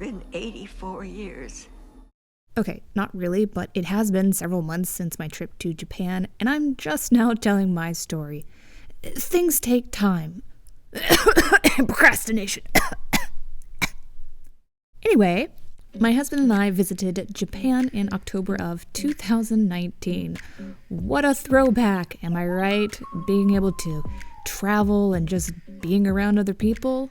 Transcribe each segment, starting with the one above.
been 84 years. Okay, not really, but it has been several months since my trip to Japan, and I'm just now telling my story. Things take time. Procrastination. Anyway, my husband and I visited Japan in October of 2019. What a throwback, am I right? Being able to travel and just being around other people.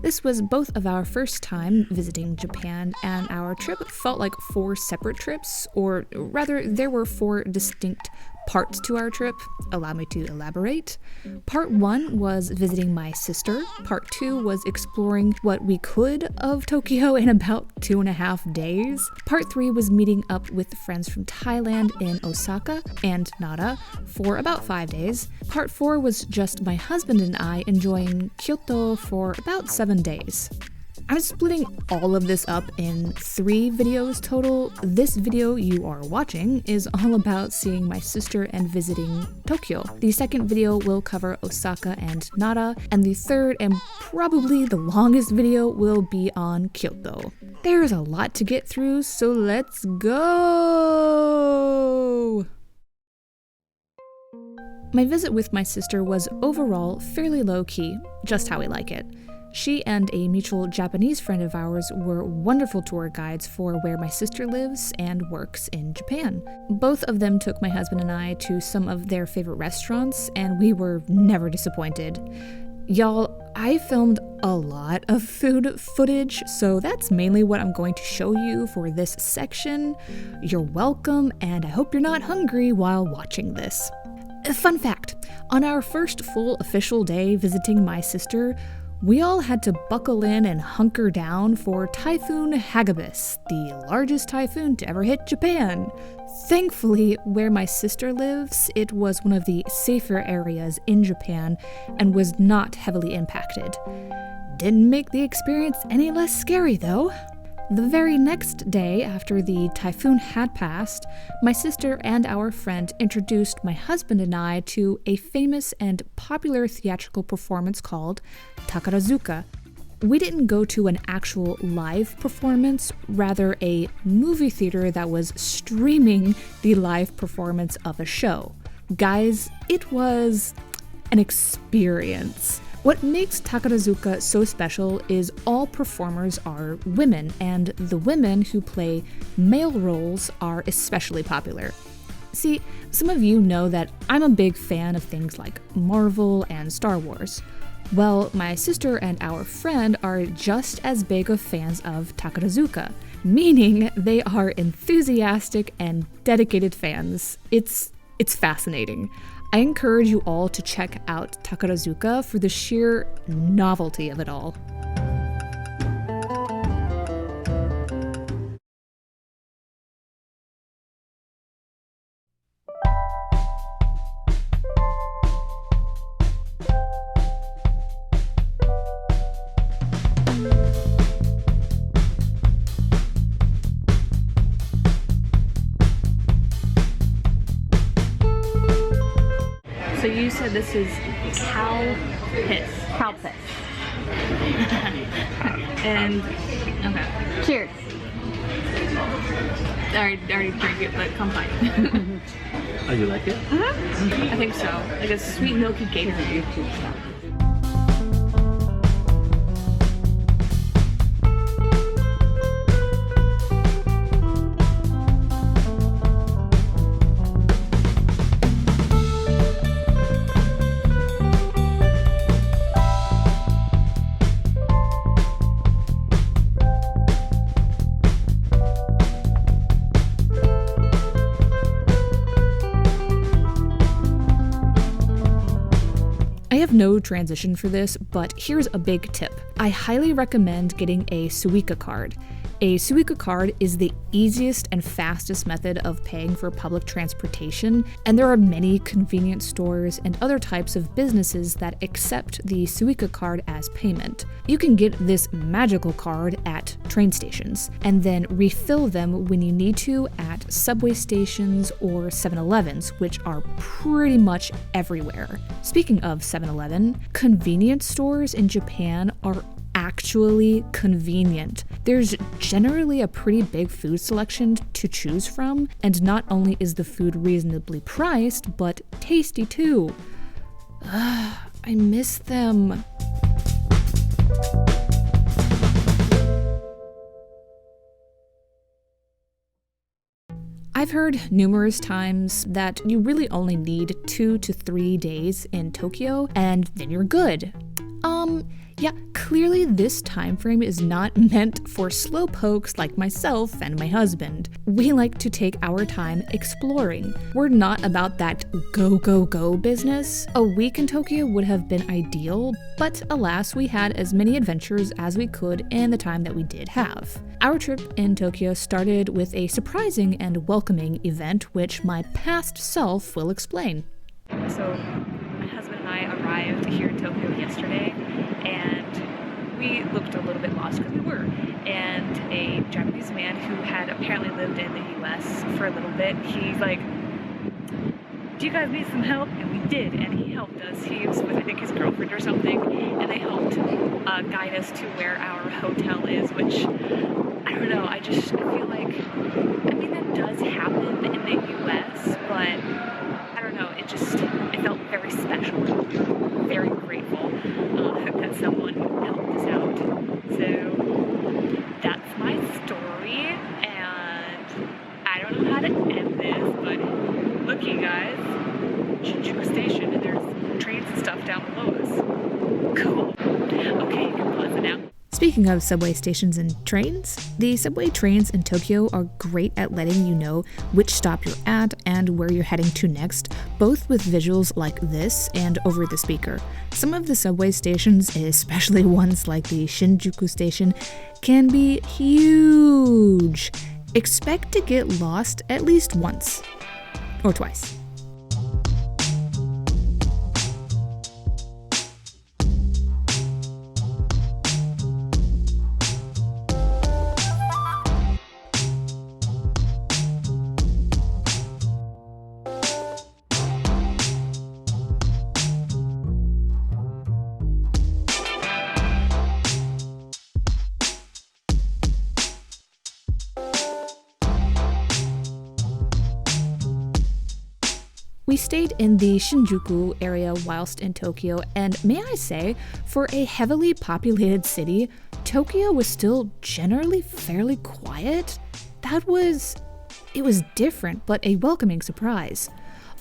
This was both of our first time visiting Japan, and our trip felt like 4 separate trips, or rather, there were 4 distinct parts to our trip. Allow me to elaborate. Part 1 was visiting my sister. Part 2 was exploring what we could of Tokyo in about 2.5 days. Part 3 was meeting up with friends from Thailand in Osaka and Nara for about 5 days. Part 4 was just my husband and I enjoying Kyoto for about 7 days. I'm splitting all of this up in 3 videos total. This video you are watching is all about seeing my sister and visiting Tokyo. The second video will cover Osaka and Nara, and the third and probably the longest video will be on Kyoto. There's a lot to get through, so let's go! My visit with my sister was overall fairly low-key, just how we like it. She and a mutual Japanese friend of ours were wonderful tour guides for where my sister lives and works in Japan. Both of them took my husband and I to some of their favorite restaurants, and we were never disappointed. Y'all, I filmed a lot of food footage, so that's mainly what I'm going to show you for this section. You're welcome, and I hope you're not hungry while watching this. Fun fact, on our first full official day visiting my sister, we all had to buckle in and hunker down for Typhoon Hagibis, the largest typhoon to ever hit Japan. Thankfully, where my sister lives, it was one of the safer areas in Japan and was not heavily impacted. Didn't make the experience any less scary, though. The very next day after the typhoon had passed, my sister and our friend introduced my husband and I to a famous and popular theatrical performance called Takarazuka. We didn't go to an actual live performance, rather a movie theater that was streaming the live performance of a show. Guys, it was an experience. What makes Takarazuka so special is all performers are women, and the women who play male roles are especially popular. See, some of you know that I'm a big fan of things like Marvel and Star Wars. Well, my sister and our friend are just as big of fans of Takarazuka, meaning they are enthusiastic and dedicated fans. It's fascinating. I encourage you all to check out Takarazuka for the sheer novelty of it all. So you said this is cow piss. Cow piss. And, okay. Cheers. I already drank it, but come fine. Oh, you like it? I think so. Like a sweet milky Gatorade. I have no transition for this, but here's a big tip. I highly recommend getting a Suica card. A Suica card is the easiest and fastest method of paying for public transportation, and there are many convenience stores and other types of businesses that accept the Suica card as payment. You can get this magical card at train stations, and then refill them when you need to at subway stations or 7-Elevens, which are pretty much everywhere. Speaking of 7-Eleven, convenience stores in Japan are actually convenient. There's generally a pretty big food selection to choose from, and not only is the food reasonably priced, but tasty too. I miss them. I've heard numerous times that you really only need 2 to 3 days in Tokyo and then you're good. Yeah, clearly this time frame is not meant for slowpokes like myself and my husband. We like to take our time exploring. We're not about that go, go, go business. A week in Tokyo would have been ideal, but alas, we had as many adventures as we could in the time that we did have. Our trip in Tokyo started with a surprising and welcoming event, which my past self will explain. So, my husband and I arrived here in Tokyo yesterday, and we looked a little bit lost because we were. And a Japanese man who had apparently lived in the US for a little bit, he's like, "Do you guys need some help?" And we did, and he helped us. He was with, I think, his girlfriend or something, and they helped guide us to where our hotel is, which, I don't know, I feel like, I mean, that does happen in the US, but I don't know, it felt very special. Very grateful that someone helped us out. So that's my story, and I don't know how to end this, but look, you guys, Shinjuku Station, and there's trains and stuff down below us. Cool. Okay, you can pause it now. Speaking of subway stations and trains, the subway trains in Tokyo are great at letting you know which stop you're at and where you're heading to next, both with visuals like this and over the speaker. Some of the subway stations, especially ones like the Shinjuku station, can be huge. Expect to get lost at least once or twice. We stayed in the Shinjuku area whilst in Tokyo, and may I say, for a heavily populated city, Tokyo was still generally fairly quiet. It was different, but a welcoming surprise.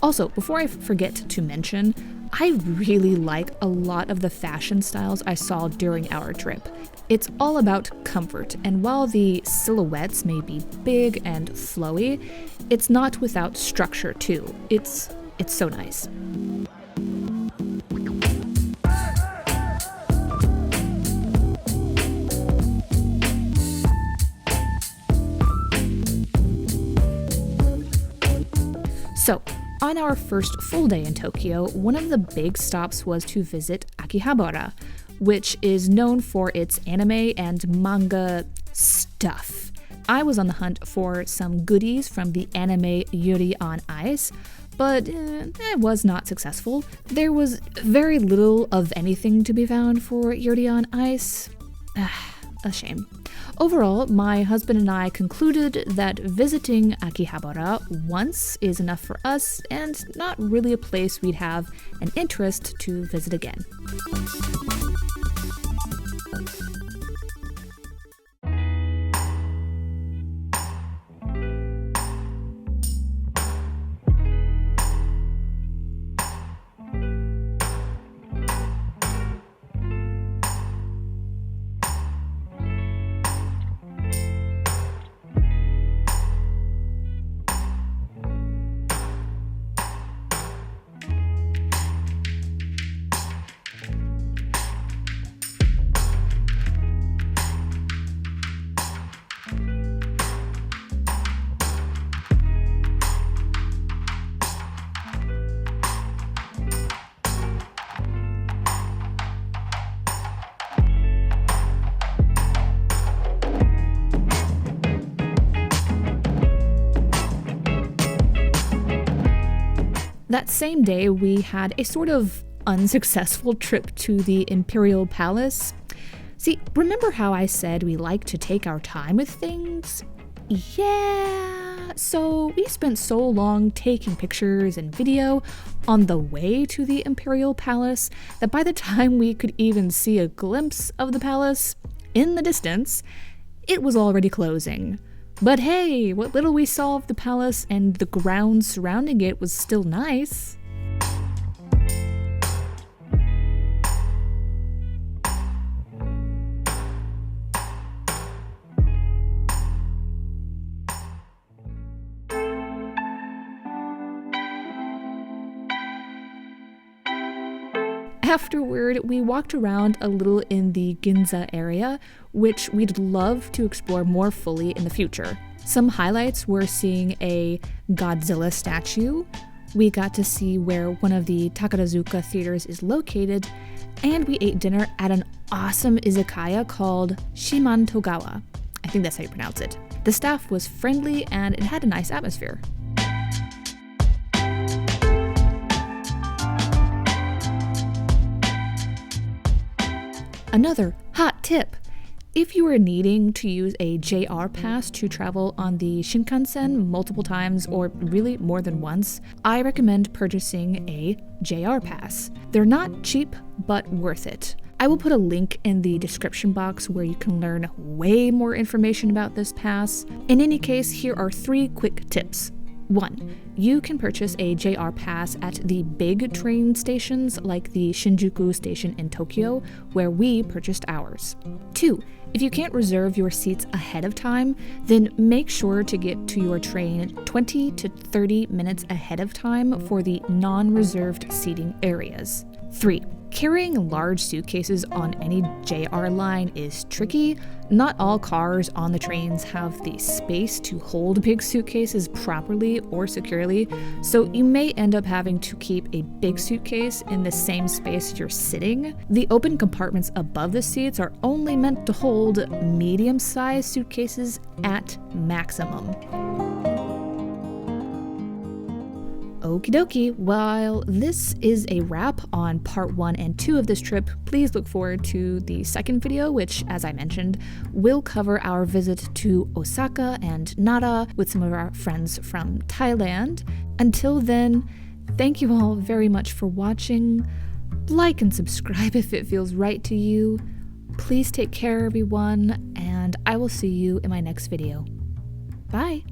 Also, before I forget to mention, I really like a lot of the fashion styles I saw during our trip. It's all about comfort, and while the silhouettes may be big and flowy, it's not without structure too. It's so nice. So, on our first full day in Tokyo, one of the big stops was to visit Akihabara, which is known for its anime and manga stuff. I was on the hunt for some goodies from the anime Yuri on Ice, but it was not successful. There was very little of anything to be found for Yuri on Ice. A shame. Overall, my husband and I concluded that visiting Akihabara once is enough for us and not really a place we'd have an interest to visit again. That same day, we had a sort of unsuccessful trip to the Imperial Palace. See, remember how I said we like to take our time with things? Yeah, so we spent so long taking pictures and video on the way to the Imperial Palace that by the time we could even see a glimpse of the palace in the distance, it was already closing. But hey, what little we saw of the palace and the grounds surrounding it was still nice. Afterward, we walked around a little in the Ginza area, which we'd love to explore more fully in the future. Some highlights were seeing a Godzilla statue, we got to see where one of the Takarazuka theaters is located, and we ate dinner at an awesome izakaya called Shiman Togawa. I think that's how you pronounce it. The staff was friendly and it had a nice atmosphere. Another hot tip! If you are needing to use a JR pass to travel on the Shinkansen multiple times or really more than once, I recommend purchasing a JR pass. They're not cheap, but worth it. I will put a link in the description box where you can learn way more information about this pass. In any case, here are 3 quick tips. 1. You can purchase a JR pass at the big train stations like the Shinjuku station in Tokyo, where we purchased ours. 2. If you can't reserve your seats ahead of time, then make sure to get to your train 20 to 30 minutes ahead of time for the non-reserved seating areas. 3. Carrying large suitcases on any JR line is tricky. Not all cars on the trains have the space to hold big suitcases properly or securely, so you may end up having to keep a big suitcase in the same space you're sitting. The open compartments above the seats are only meant to hold medium-sized suitcases at maximum. Okie dokie, while this is a wrap on part 1 and 2 of this trip, please look forward to the second video, which, as I mentioned, will cover our visit to Osaka and Nara with some of our friends from Thailand. Until then, thank you all very much for watching. Like and subscribe if it feels right to you. Please take care, everyone, and I will see you in my next video. Bye!